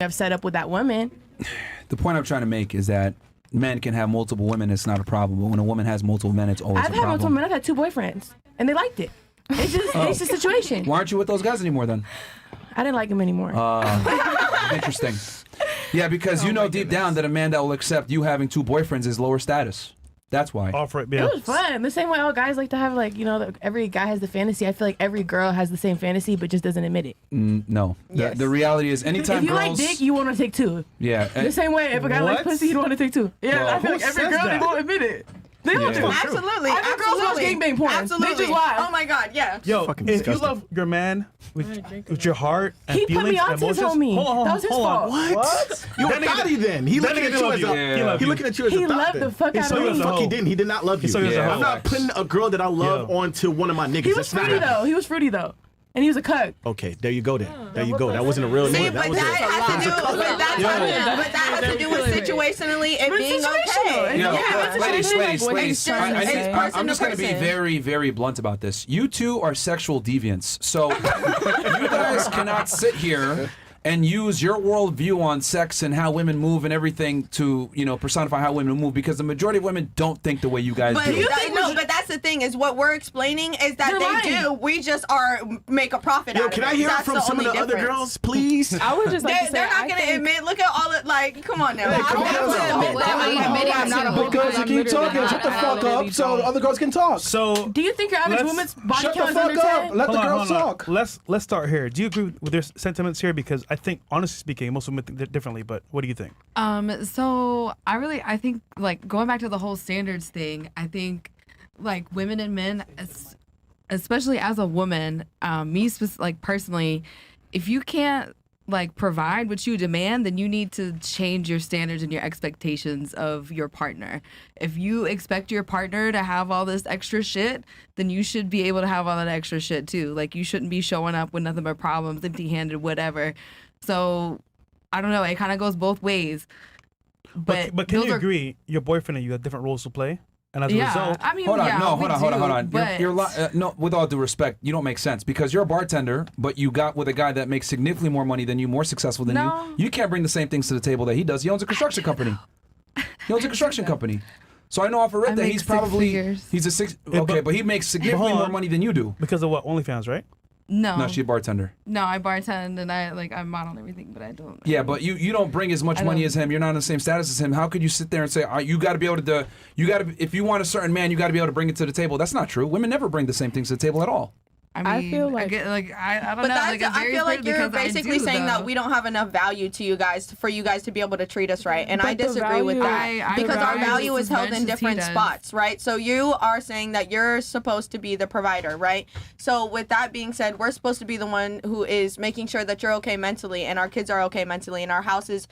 I've set up with that woman. The point I'm trying to make is that men can have multiple women, it's not a problem. But when a woman has multiple men, it's always a I've problem. had multiple men. I've had 2 boyfriends, and they liked it. It's just it's the situation. Why aren't you with those guys anymore then? I didn't like him anymore. Interesting. Yeah, because you know deep down that a man that will accept you having 2 boyfriends is lower status. That's why. Offer it, yeah. It was fun. The same way all guys like to have, like, you know, every guy has the fantasy. I feel like every girl has the same fantasy, but just doesn't admit it. No. Yes. The reality is anytime if you girls... like dick, you want to take 2. Yeah. The same way, if a guy likes pussy, you don't want to take 2. Yeah, Well, I feel like every girl, they won't admit it. They don't do. Absolutely. I think girls watch gangbang porn. Absolutely. They just lie. Oh my God, yeah. Yo, Fucking if disgusting. you love your man with your heart and He put feelings me and onto his emotions, homie. hold on, That was his hold on. fault. What? You a That nigga- thotty then. He that looking nigga at you loved as you. a... He loved He you. looking at you as a He thot loved then. the fuck out saw of you as me. a Fuck, hoe. he didn't. He did not love you. saw you as a hoe. I'm not putting a girl that I love Yo. onto one of my niggas. He was That's not fruity, happening. though. He was fruity, though. And he was a cuck. Okay, there you go then. There you go. That wasn't a real See, nigga. but That was that has to do, but that has to do with situationally it being okay. You know, Yeah, ladies, person I'm to just going to be person. very, very blunt about this. You 2 are sexual deviants. So you guys cannot sit here and use your worldview on sex and how women move and everything to, you know, personify how women move, because the majority of women don't think the way you guys But do. but that's the thing is what we're explaining is that You're they lying. do. We just make a profit Yo, out of it. can I hear it That's from the some of the only other difference. girls, please? I would just like to say, They're not going to admit. Look at all it. Like, come on now. I'm not a Because you keep talking, shut the fuck up so other girls can talk. So, Do you think your average woman's body Shut the count is fuck under up. 10? Let the hold on, girls hold on. talk. Let's start here. Do you agree with their sentiments here? Because I think, honestly speaking, most women think differently. But what do you think? So I think like going back to the whole standards thing, I think like women and men, especially as a woman, like personally, if you can't like provide what you demand, then you need to change your standards and your expectations of your partner. If you expect your partner to have all this extra shit, then you should be able to have all that extra shit too. Like you shouldn't be showing up with nothing but problems, empty-handed, whatever. So I don't know. It kind of goes both ways. But can those you are- agree your boyfriend and you have different roles to play? And as a Yeah, result, I mean, Hold on, yeah, no, we hold on. do, but- No, with all due respect, you don't make sense because you're a bartender, but you got with a guy that makes significantly more money than you, more successful than No. you. You can't bring the same things to the table that he does. He owns a construction company. He owns a construction company. So I know off a rip I that make he's 6 probably figures. he's a 6. Yeah, Okay, but he makes significantly hold more on. money than you do. because of what? OnlyFans, right? No, No, she's a bartender. no, I bartend and I model and everything, but I don't. Yeah, but you don't bring as much I money don't- as him. You're not in the same status as him. How could you sit there and say you got to be able to if you want a certain man, you got to be able to bring it to the table? That's not true. Women never bring the same things to the table at all. I mean, feel like- I get I don't But know. that's, Like, it's I very feel like weird you're because I basically do, saying though. that we don't have enough value to you guys for you guys to be able to treat us right, and But I the disagree with value- that I because our value value just is as held much in as he different does. spots, right? So you are saying that you're supposed to be the provider, right? So with that being said, we're supposed to be the one who is making sure that you're okay mentally, and our kids are okay mentally, and our house is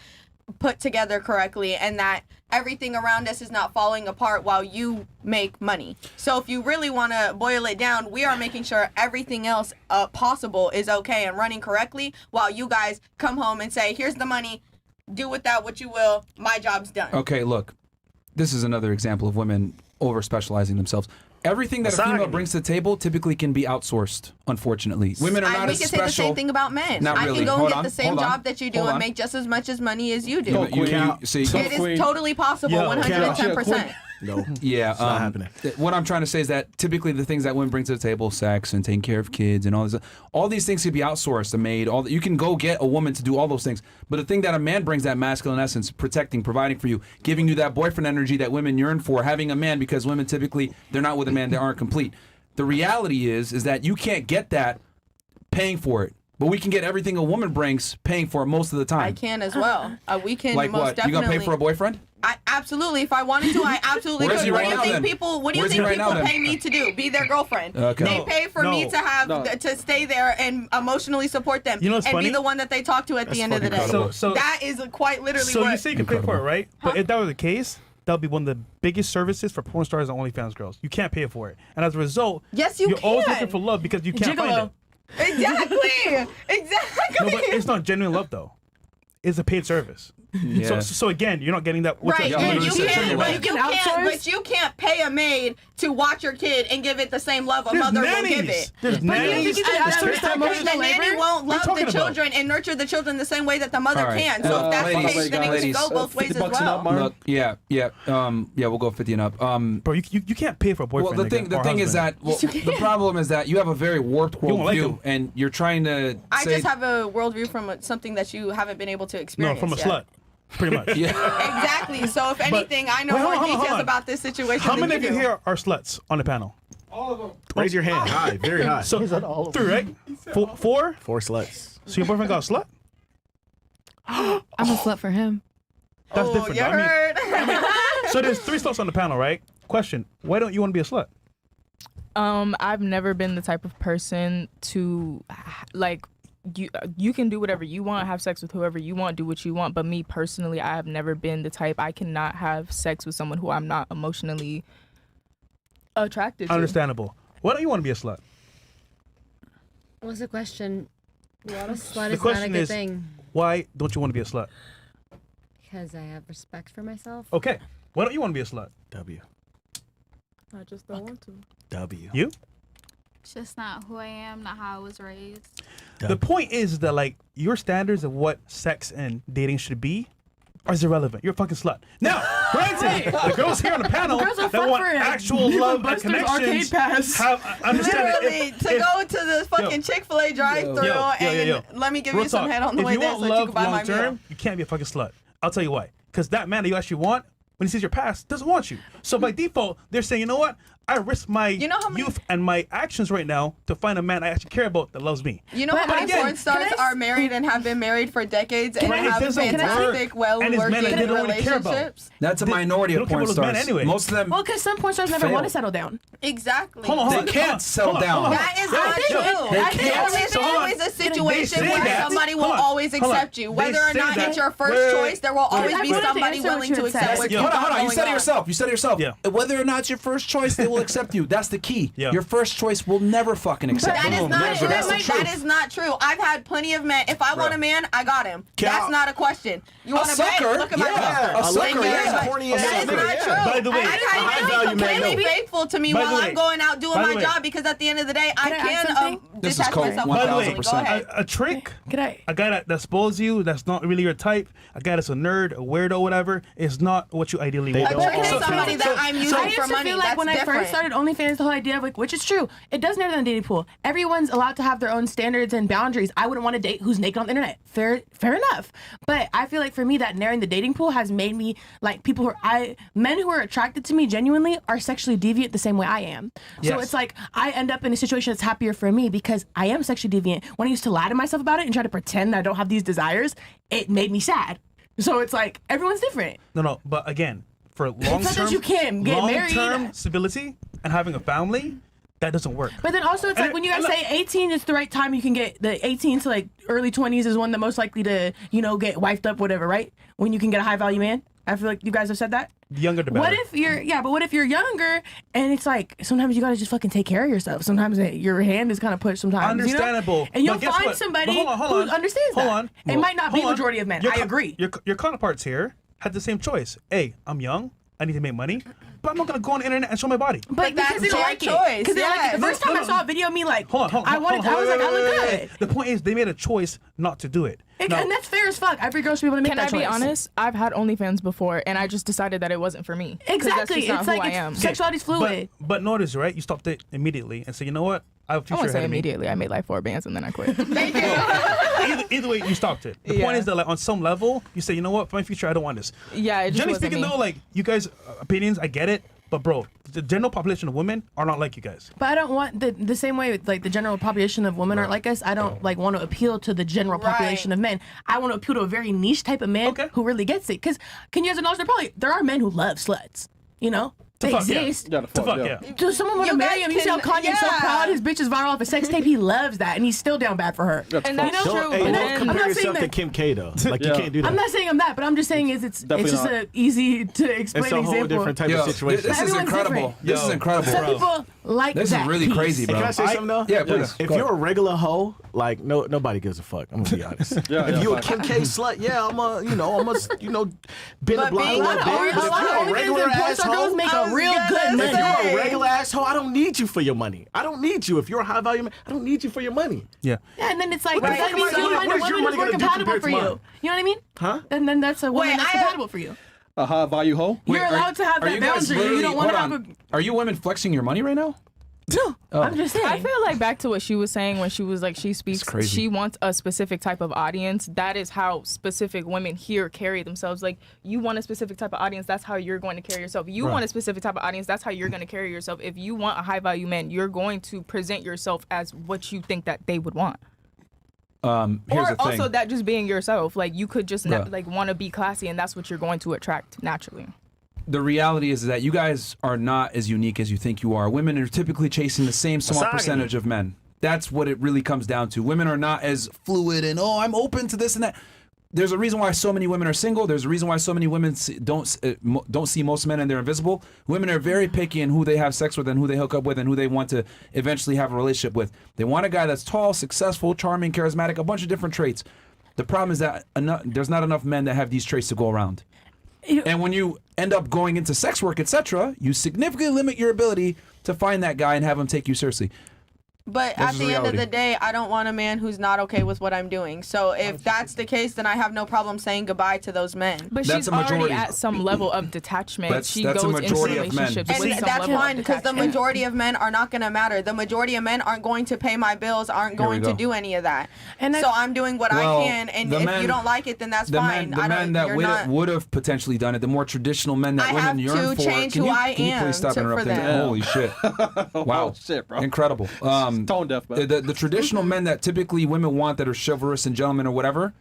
put together correctly, and that everything around us is not falling apart while you make money. So if you really want to boil it down, we are making sure everything else possible is okay and running correctly while you guys come home and say, here's the money, do with that what you will, my job's done. Okay, look, this is another example of women over specializing themselves. Everything that a female brings to the table typically can be outsourced, unfortunately. Women are not we as can special. say the same thing about men. Not I really. can go Hold and get on, the same hold on, job that you do hold and on. make just as much as money as you do. See, It is totally possible, Yo, 110%. No. yeah, It's not happening. What I'm trying to say is that typically the things that women bring to the table, sex and taking care of kids and all these things can be outsourced, a maid, you can go get a woman to do all those things. But the thing that a man brings, that masculine essence, protecting, providing for you, giving you that boyfriend energy that women yearn for, having a man, because women typically, they're not with a man, they aren't complete. The reality is that you can't get that paying for it. But we can get everything a woman brings paying for it most of the time. I can as well. We can Like most what? definitely. You gonna pay for a boyfriend? Absolutely. If I wanted to, I absolutely Where's could. he What right do you now, think then? people? What do you Where's he think right now, people then? pay me to do? Be their girlfriend. Okay. They pay for me No, to have no. to stay there and emotionally support them, You know what's and funny? be the one that they talk to at the end of the day. So that is quite literally So what. you say you can pay for it, right? But if that were the case, that would be one of the biggest services for porn stars and OnlyFans girls. You can't pay for it, and as a result, Yes, you you're always can. looking for love because you can't find Gigolo. it. Exactly. Exactly. No, but it's not genuine love though. It's a paid service. Yeah. So again, you're not getting that. Right, Yeah, and literally you section can't, your but life. you You can can't, outsource. but you can't pay a maid to watch your kid and give it the same love a There's mother will nannies. give it. There's But you nannies. think you can There's outsource caretakers. that Because the emotional nanny labor? won't What are love you the talking about? children and nurture the children the same way that the mother All right. can. So if that's Ladies, the case, then it ladies, can go both ways as $50 and up, well. Mark? Look, yeah, we'll go 50 and up. Bro, you can't pay for a boyfriend. Well, the thing is that the problem is that you have a very warped won't like worldview, him. and you're trying to. I say, just have a worldview from something that you haven't been able to no, experience from a yet. slut, pretty much. Yeah. Exactly. So if anything, I know Wait, more hold on, hold details on. about this situation How than many of you do. here are sluts on the panel? Raise your hand high, very high. So all of 3, right? 4. 4 sluts. So your boyfriend got a slut? I'm a slut for him. That's Oh, different. you though. heard? So there's 3 sluts on the panel, right? Question: why don't you want to be a slut? I've never been the type of person to like you can do whatever you want, have sex with whoever you want, do what you want, but me personally, I have never been the type. I cannot have sex with someone who I'm not emotionally attracted to. Understandable. Why don't you want to be a slut? What's the question? What a slut The is not a question good is, thing. why don't you want to be a slut? Because I have respect for myself. Okay. Why don't you want to be a slut? W. I just don't want to. W. You? It's just not who I am, not how I was raised. The point is that like your standards of what sex and dating should be are irrelevant. You're a fucking slut. Now, granted, the girls here on the panel girls are that fun want for actual Dave love and and Buster's connections arcade pass. have understand it. Literally, to go to the fucking Chick-fil-A drive-thru and let me give Real you some talk. head on the if way you there want so that you love can buy my long term, meal. you can't be a fucking slut. I'll tell you why. Because that man that you actually want, when he sees your past, doesn't want you. So by default, they're saying, you know what? I risk my You know how many- youth and my actions right now to find a man I actually care about that loves me. You know how But many again, porn stars can I are married and have been married for decades and Right, it have doesn't fantastic, work. And it's men that well-working they don't really care about. relationships? That's a They- minority they of don't care porn about those men stars. anyway. Most of them. Well, because some porn stars never Fail. want to settle down. Exactly. Hold on, They hold on. can't settle Hold on, down. hold on. That is Yo, not yo, true. they I can't. think there's So hold on. always a They situation say where that. somebody will Hold on. always Hold on. accept you. They Whether or say not that. it's your first Wait. choice, there will always I be wanted to somebody answer what willing you to had accept said. what Yo. you Hold on, got hold on. You going said it on. yourself. You said it yourself. Yeah. Whether or not it's your first choice, they will accept you. That's the key. Yeah. Your first choice will never fucking accept That you. is not Never. That's the truth. that is not true. I've had plenty of men. If I want a man, I got him. Cow. That's not a question. You want a sucker? man? Look at my Yeah. roster. A sucker, Thank you very yeah. much. Horny That ass is nigga, not yeah. true. By the way, I high can be value man, completely no. faithful to me By while the way. I'm going out doing By the my way. job because at the end of the day, I Can I add can something? This is detach code myself 1000%. emotionally. Go ahead. A trick, Can I? a guy that spoils you, that's not really your type, a guy that's a nerd, a weirdo, whatever, is not what you ideally They want. don't Trick is all somebody count. that I'm I using used for to money. feel like That's when I different. first started OnlyFans, the whole idea of like, which is true, it does never in the dating pool. Everyone's allowed to have their own standards and boundaries. I wouldn't want to date who's naked on the internet. Fair enough. But I feel like for me, that narrowing the dating pool has made me like people men who are attracted to me genuinely are sexually deviant the same way I am. So Yes. it's like I end up in a situation that's happier for me because I am sexually deviant. When I used to lie to myself about it and try to pretend that I don't have these desires, it made me sad. So it's like everyone's different. No, but again, for not that long-term, you can get married. long-term stability and having a family, that doesn't work. But then also, it's And like when you guys look- say 18 is the right time, you can get the 18 to like early 20s is one that most likely to, get wifed up, whatever, right? When you can get a high value man. I feel like you guys have said that. The younger the better. What if you're younger and it's like sometimes you gotta just fucking take care of yourself. Sometimes your hand is kind of pushed sometimes. Understandable. And you'll But guess find what? somebody But hold who on. understands Hold that. on. It might not be Hold on. majority of men. Your I agree. Your counterparts here had the same choice. Hey, I'm young. I need to make money, but I'm not gonna go on the internet and show my body. But that's because they don't their like choice, it. Because they like it. The first time I saw a video of me like, Hold on. I was like, I look good. The point is, they made a choice not to do it. And, Now- and that's fair as fuck. Every girl should be able to make Can that I be choice. honest? I've had OnlyFans before, and I just decided that it wasn't for me. 'Cause Exactly. That's just not It's who like I it's am. sexuality's fluid. But notice, right? You stopped it immediately and said, you know what? I have a I future won't say ahead of me. immediately. I made like 4 bands and then I quit. Thank you. Either way, you stopped it. The Yeah. point is that, like, on some level, you say, you know what? For my future, I don't want this. Yeah, it just Generally wasn't speaking, me. though, like, you guys' opinions, I get it. But, bro, the general population of women are not like you guys. But I don't want the same way with, like the general population of women aren't like us. I don't like want to appeal to the general population Right. of men. I want to appeal to a very niche type of man Okay. who really gets it. Because can you guys acknowledge there are men who love sluts, they fuck, yeah. exist. Yeah, the fuck, yeah. Does someone want to You marry guys him? You see how can- Kanye's so yeah. proud? His bitch is viral off a sex tape. He loves that, and he's still down bad for her. And that's You know? true. Hey, But don't then, I'm compare not saying yourself to that- Kim K though. Like Yeah. you can't do that. I'm not saying I'm that, but I'm just saying it's Definitely just not. an easy to explain It's a whole example. different type Yo, of situation. this is Everyone's incredible. different. This is Yo, incredible. Some people like This that is really piece. crazy, Hey, bro. can I say something though? Yeah, please. If Go you're a ahead. regular hoe, like nobody gives a fuck. I'm gonna be honest. Yeah, if yeah, you a facts. Kim K slut, yeah, I'm a been a But block a being little a bit. But if A lot of you're a regular OnlyFans and porn star girls asshole, make I a was real gonna good if money. say. you're a regular asshole, I don't need you for your money. I don't need you. If you're a high value man, I don't need you for your money. Yeah. Yeah, and then it's like, What the that fuck means am I you gonna- find a what is your woman money who's more gonna do compatible compared for to you. mine? You know what I mean? Huh? And then that's a woman Wait, that's I- compatible for you. A high value hoe? You're allowed to have are that you guys boundary. literally- You don't want to hold have on. a. Are you women flexing your money right now? No, I'm just saying. I feel like back to what she was saying when she was like, she speaks, crazy. she wants a specific type of audience. That is how specific women here carry themselves. Like, you want a specific type of audience, that's how you're going to carry yourself. You want a specific type of audience, that's how you're going to carry yourself. If you want a high value man, you're going to present yourself as what you think that they would want. Here's Or the thing. also that just being yourself. Like, you could just Yeah. like want to be classy, and that's what you're going to attract naturally. The reality is that you guys are not as unique as you think you are. Women are typically chasing the same small Misogyny. percentage of men. That's what it really comes down to. Women are not as fluid and, oh, I'm open to this and that. There's a reason why so many women are single. There's a reason why so many women don't see most men and they're invisible. Women are very picky in who they have sex with and who they hook up with and who they want to eventually have a relationship with. They want a guy that's tall, successful, charming, charismatic, a bunch of different traits. The problem is that there's not enough men that have these traits to go around. And when you end up going into sex work, etc., you significantly limit your ability to find that guy and have him take you seriously. But This at is the end of reality. the day, I don't want a man who's not okay with what I'm doing. So if that's the case, then I have no problem saying goodbye to those men. But That's she's a majority. already at some level of detachment. She That's a goes into majority of men. relationships And with some that's level fine of because the detachment. majority of men are not going to matter. The majority of men aren't going to pay my bills, aren't Here we going to go. do any of that. And so I'm doing what Well, I can, and the if men- you don't like it, then that's The fine. men, the men that would have potentially done it, the more traditional men that I women have yearn to for. change Can who you, I can you am please stop for interrupting? them. Holy shit! Wow, shit, bro. Incredible. Tone deaf, man. The traditional men that typically women want that are chivalrous and gentlemen or whatever,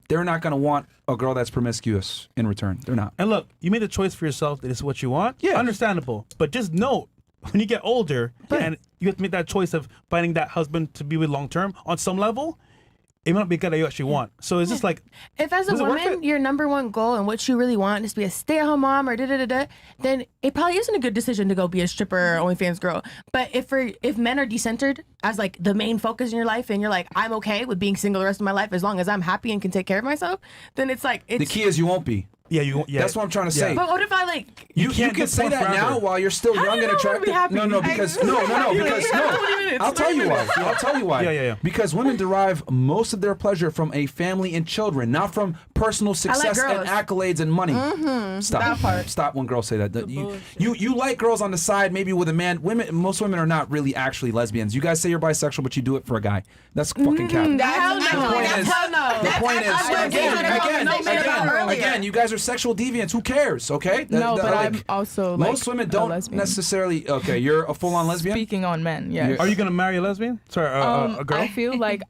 they're not going to want a girl that's promiscuous in return. They're not. And look, you made a choice for yourself that is what you want. Yeah. Understandable. But just note, when you get older and you have to make that choice of finding that husband to be with long term on some level, it might not be a guy that you actually want. So it's just like, If as a Was it worth woman, it? your number one goal and what you really want is to be a stay-at-home mom or da-da-da-da, then it probably isn't a good decision to go be a stripper or OnlyFans girl. But if men are decentered as like the main focus in your life and you're like, I'm okay with being single the rest of my life as long as I'm happy and can take care of myself, then it's like, The it's... key is you won't be. yeah, That's what I'm trying to say. But what if I like... You can't can get say porn that forever. now while you're still young do you and know I'm gonna be attractive. happy? No, because no. 20 minutes, I'll tell 20 you why. minutes. I'll tell you why. Yeah. Because women derive most of their pleasure from a family and children, not from personal success and girls. accolades and money. Stop. That part. Stop when girls say that. You like girls on the side, maybe with a man. Most women are not really actually lesbians. You guys say you're bisexual, but you do it for a guy. That's fucking cap. Hell no. The point is, Hell no. the point is, That's what we were talking about earlier. again, you guys are sexual deviants. Who cares? Okay. No, but I'm also like most women a don't lesbian. necessarily. Okay, you're a full-on lesbian. Speaking on men, yeah. are you going to marry a lesbian? Sorry, a girl? I feel like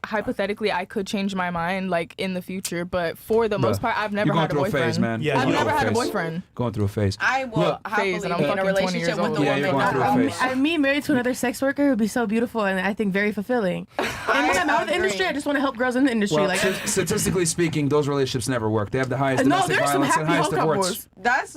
hypothetically I could change my mind like in the future, but for the most part I've never You're going had a through boyfriend. a phase, man. Yeah, I've you're never going had a through a phase. boyfriend. Going through a phase. I will Look, happily phase, be and I'm in a fucking 20 relationship years with the old. Yeah, woman you're going that through a I'm phase. Me married to another sex worker would be so beautiful and I think very fulfilling. And when I'm out of the industry, I just want to help girls in the industry. Well, like, statistically speaking, those relationships never work. They have the highest no, domestic there's some violence and happy highest hookup divorce. wars. That's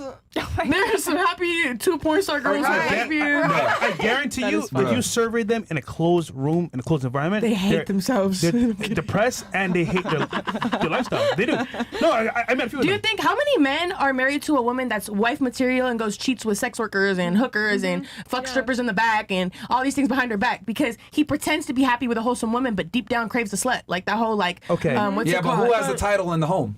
There's some happy 2 porn star girls Right. with lesbians. I guarantee you, is if you survey them in a closed room, in a closed environment, They hate they're- themselves. They're depressed and they hate their lifestyle. They do. No, I met a few of Do you them. think how many men are married to a woman that's wife material and goes cheats with sex workers and hookers and fuck strippers in the back and all these things behind her back because he pretends to be happy with a wholesome woman but deep down craves a slut, like that whole like Okay. what's Yeah, it but called? who has the title in the home?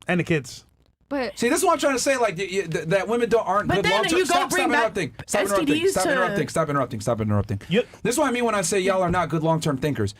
And the kids. But See, this is what I'm trying to say. Like that women aren't But good then long term. you go Stop bring back interrupting. Stop interrupting. STDs Stop to- interrupting. Stop interrupting. Stop interrupting. Yep. This is what I mean when I say y'all are not good long term thinkers.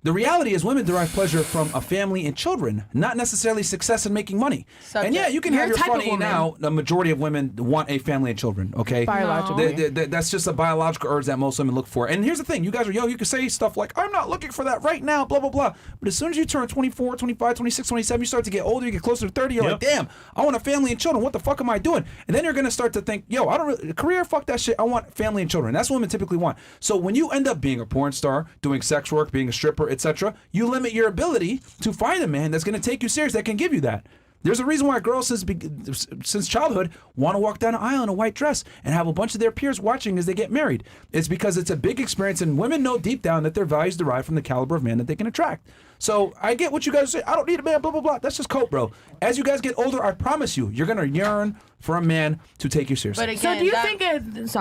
The reality is women derive pleasure from a family and children, not necessarily success and making money. And yeah, you can hear You're a you're type of funny woman. now. The majority of women want a family and children, okay? Biologically. That's just a biological urge that most women look for. And here's the thing. You guys are young. You can say stuff like, I'm not looking for that right now, blah, blah, blah. But as soon as you turn 24, 25, 26, 27, you start to get older, you get closer to 30, you're like, damn, I want a family and children. What the fuck am I doing? And then you're going to start to think, yo, I don't really, career, fuck that shit. I want family and children. That's what women typically want. So when you end up being a porn star, doing sex work, being a stripper, etc., you limit your ability to find a man that's going to take you serious, that can give you that. There's a reason why girls since childhood want to walk down an aisle in a white dress and have a bunch of their peers watching as they get married. It's because it's a big experience, and women know deep down that their values derive from the caliber of man that they can attract. So I get what you guys say. I don't need a man, blah, blah, blah. That's just cope, bro. As you guys get older, I promise you, you're going to yearn for a man to take you seriously. But again, So do you think it? Sorry.